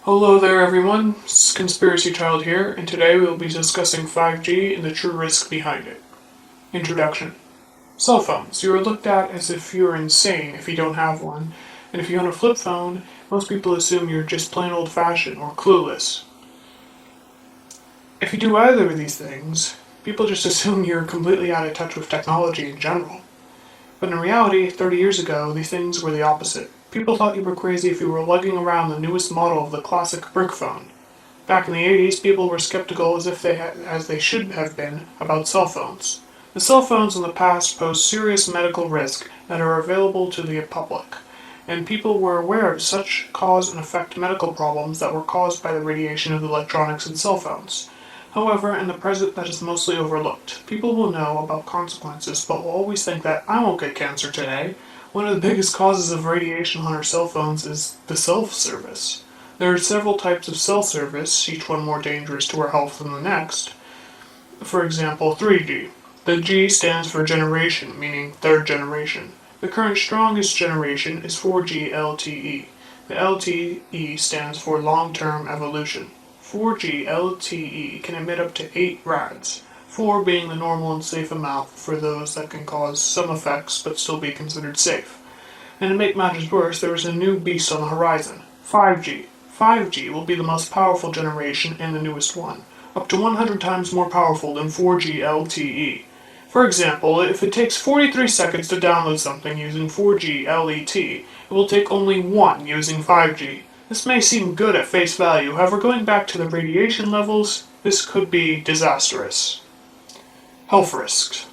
Hello there everyone, it's Conspiracy Child here, and today we will be discussing 5G and the true risk behind it. Introduction. Cell phones. You are looked at as if you are insane if you don't have one, and if you own a flip phone, most people assume you're just plain old-fashioned or clueless. If you do either of these things, people just assume you're completely out of touch with technology in general. But in reality, 30 years ago, these things were the opposite. People thought you were crazy if you were lugging around the newest model of the classic brick phone. Back in the 80s, people were skeptical as they should have been about cell phones. The cell phones in the past posed serious medical risk that are available to the public, and people were aware of such cause and effect medical problems that were caused by the radiation of the electronics in cell phones. However, in the present that is mostly overlooked. People will know about consequences, but will always think that I won't get cancer today. One of the biggest causes of radiation on our cell phones is the cell service. There are several types of cell service, each one more dangerous to our health than the next. For example, 3G. The G stands for generation, meaning third generation. The current strongest generation is 4G LTE. The LTE stands for long-term evolution. 4G LTE can emit up to 8 rads, 4 being the normal and safe amount for those that can cause some effects but still be considered safe. And to make matters worse, there is a new beast on the horizon, 5G. 5G will be the most powerful generation and the newest one, up to 100 times more powerful than 4G LTE. For example, if it takes 43 seconds to download something using 4G LET, it will take only 1 using 5G. This may seem good at face value, however going back to the radiation levels, this could be disastrous. Health risks.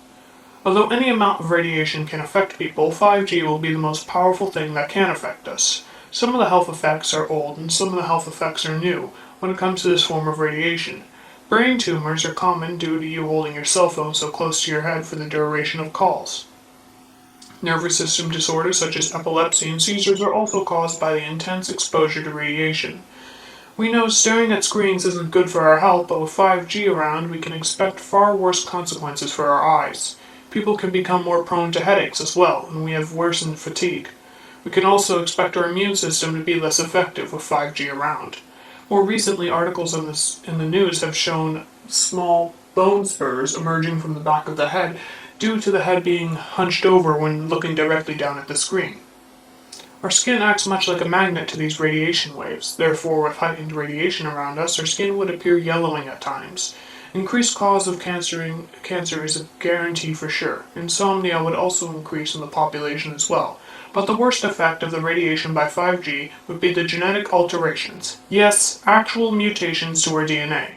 Although any amount of radiation can affect people, 5G will be the most powerful thing that can affect us. Some of the health effects are old and some of the health effects are new when it comes to this form of radiation. Brain tumors are common due to you holding your cell phone so close to your head for the duration of calls. Nervous system disorders such as epilepsy and seizures are also caused by the intense exposure to radiation. We know staring at screens isn't good for our health, but with 5G around, we can expect far worse consequences for our eyes. People can become more prone to headaches as well, and we have worsened fatigue. We can also expect our immune system to be less effective with 5G around. More recently, articles in the news have shown small bone spurs emerging from the back of the head due to the head being hunched over when looking directly down at the screen. Our skin acts much like a magnet to these radiation waves. Therefore, with heightened radiation around us, our skin would appear yellowing at times. Increased cause of cancer is a guarantee for sure. Insomnia would also increase in the population as well. But the worst effect of the radiation by 5G would be the genetic alterations. Yes, actual mutations to our DNA.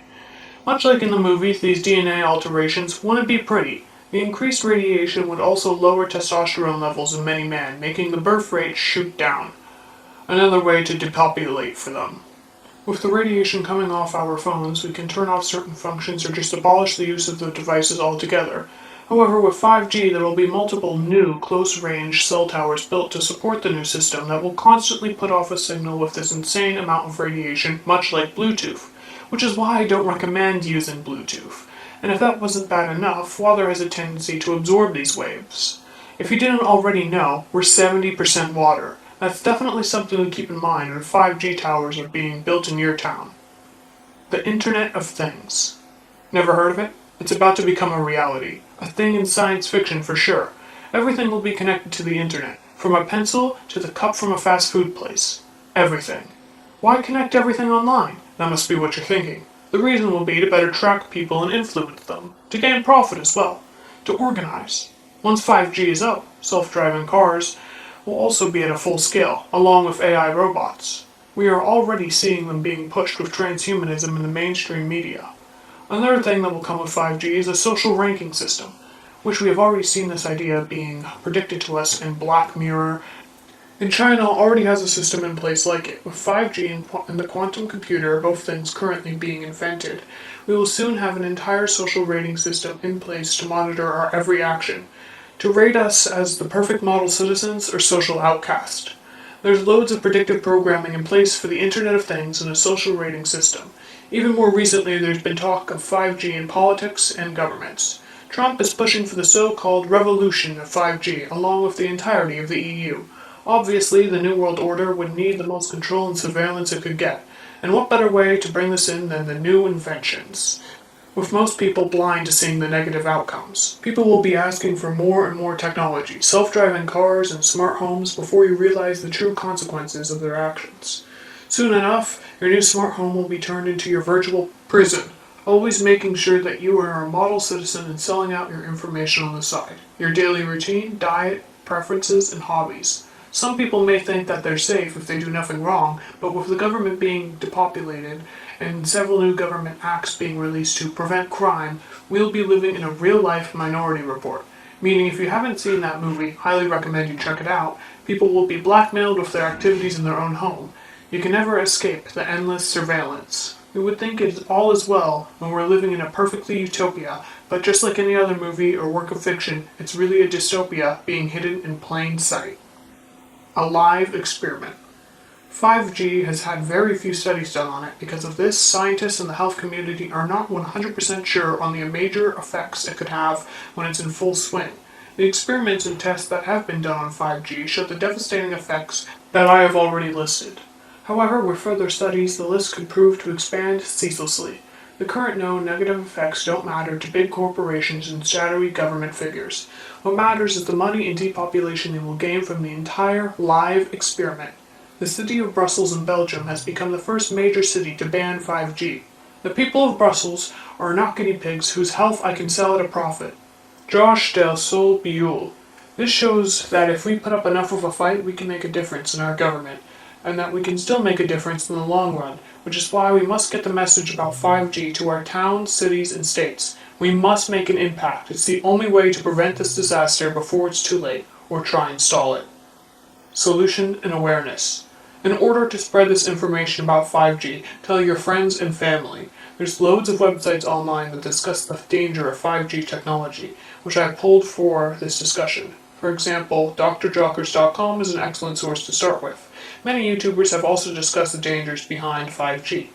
Much like in the movies, these DNA alterations wouldn't be pretty. The increased radiation would also lower testosterone levels in many men, making the birth rate shoot down. Another way to depopulate for them. With the radiation coming off our phones, we can turn off certain functions or just abolish the use of the devices altogether. However, with 5G, there will be multiple new close-range cell towers built to support the new system that will constantly put off a signal with this insane amount of radiation, much like Bluetooth, which is why I don't recommend using Bluetooth. And if that wasn't bad enough, water has a tendency to absorb these waves. If you didn't already know, we're 70% water. That's definitely something to keep in mind when 5G towers are being built in your town. The Internet of Things. Never heard of it? It's about to become a reality. A thing in science fiction for sure. Everything will be connected to the Internet, from a pencil to the cup from a fast food place. Everything. Why connect everything online? That must be what you're thinking. The reason will be to better track people and influence them, to gain profit as well, to organize. Once 5G is up, self-driving cars will also be at a full scale, along with AI robots. We are already seeing them being pushed with transhumanism in the mainstream media. Another thing that will come with 5G is a social ranking system, which we have already seen this idea being predicted to us in Black Mirror. And China already has a system in place like it. With 5G and the quantum computer, both things currently being invented, we will soon have an entire social rating system in place to monitor our every action, to rate us as the perfect model citizens or social outcast. There's loads of predictive programming in place for the Internet of Things and a social rating system. Even more recently, there's been talk of 5G in politics and governments. Trump is pushing for the so-called revolution of 5G, along with the entirety of the EU. Obviously, the New World Order would need the most control and surveillance it could get, And what better way to bring this in than the new inventions? With most people blind to seeing the negative outcomes, people will be asking for more and more technology, self-driving cars and smart homes before you realize the true consequences of their actions. Soon enough, your new smart home will be turned into your virtual prison, always making sure that you are a model citizen and selling out your information on the side, your daily routine, diet, preferences, and hobbies. Some people may think that they're safe if they do nothing wrong, but with the government being depopulated and several new government acts being released to prevent crime, we'll be living in a real-life Minority Report. Meaning if you haven't seen that movie, highly recommend you check it out, people will be blackmailed with their activities in their own home. You can never escape the endless surveillance. We would think all is well when we're living in a perfectly utopia, but just like any other movie or work of fiction, it's really a dystopia being hidden in plain sight. A live experiment. 5G has had very few studies done on it. Because of this, scientists and the health community are not 100% sure on the major effects it could have when it's in full swing. The experiments and tests that have been done on 5G show the devastating effects that I have already listed. However, with further studies, the list could prove to expand ceaselessly. The current known negative effects don't matter to big corporations and shadowy government figures. What matters is the money and depopulation they will gain from the entire live experiment. The city of Brussels in Belgium has become the first major city to ban 5G. The people of Brussels are not guinea pigs whose health I can sell at a profit. Josh Del Sol Biul. This shows that if we put up enough of a fight, we can make a difference in our government, and that we can still make a difference in the long run, which is why we must get the message about 5G to our towns, cities, and states. We must make an impact. It's the only way to prevent this disaster before it's too late, or try and stall it. Solution and awareness. In order to spread this information about 5G, tell your friends and family. There's loads of websites online that discuss the danger of 5G technology, which I pulled for this discussion. For example, drjockers.com is an excellent source to start with. Many YouTubers have also discussed the dangers behind 5G.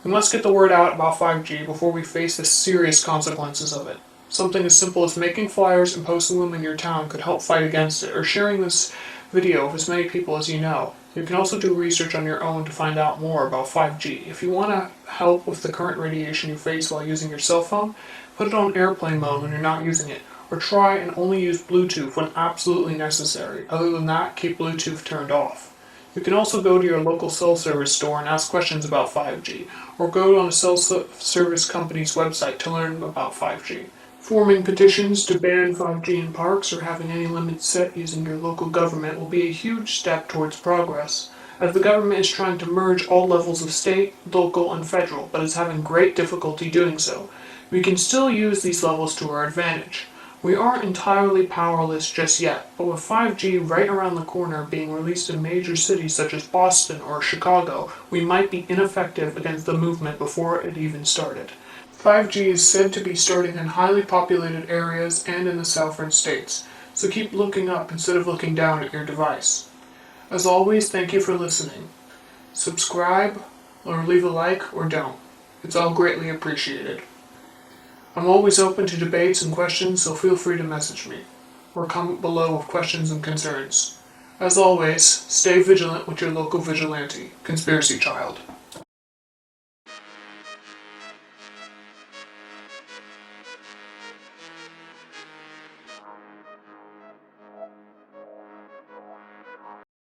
We must get the word out about 5G before we face the serious consequences of it. Something as simple as making flyers and posting them in your town could help fight against it, or sharing this video with as many people as you know. You can also do research on your own to find out more about 5G. If you want to help with the current radiation you face while using your cell phone, put it on airplane mode when you're not using it, or try and only use Bluetooth when absolutely necessary. Other than that, keep Bluetooth turned off. You can also go to your local cell service store and ask questions about 5G, or go on a cell service company's website to learn about 5G. Forming petitions to ban 5G in parks or having any limits set using your local government will be a huge step towards progress, as the government is trying to merge all levels of state, local, and federal, but is having great difficulty doing so. We can still use these levels to our advantage. We aren't entirely powerless just yet, but with 5G right around the corner being released in major cities such as Boston or Chicago, we might be ineffective against the movement before it even started. 5G is said to be starting in highly populated areas and in the southern states, so keep looking up instead of looking down at your device. As always, thank you for listening. Subscribe, or leave a like, or don't. It's all greatly appreciated. I'm always open to debates and questions, so feel free to message me, or comment below with questions and concerns. As always, stay vigilant with your local vigilante, Conspiracy Child.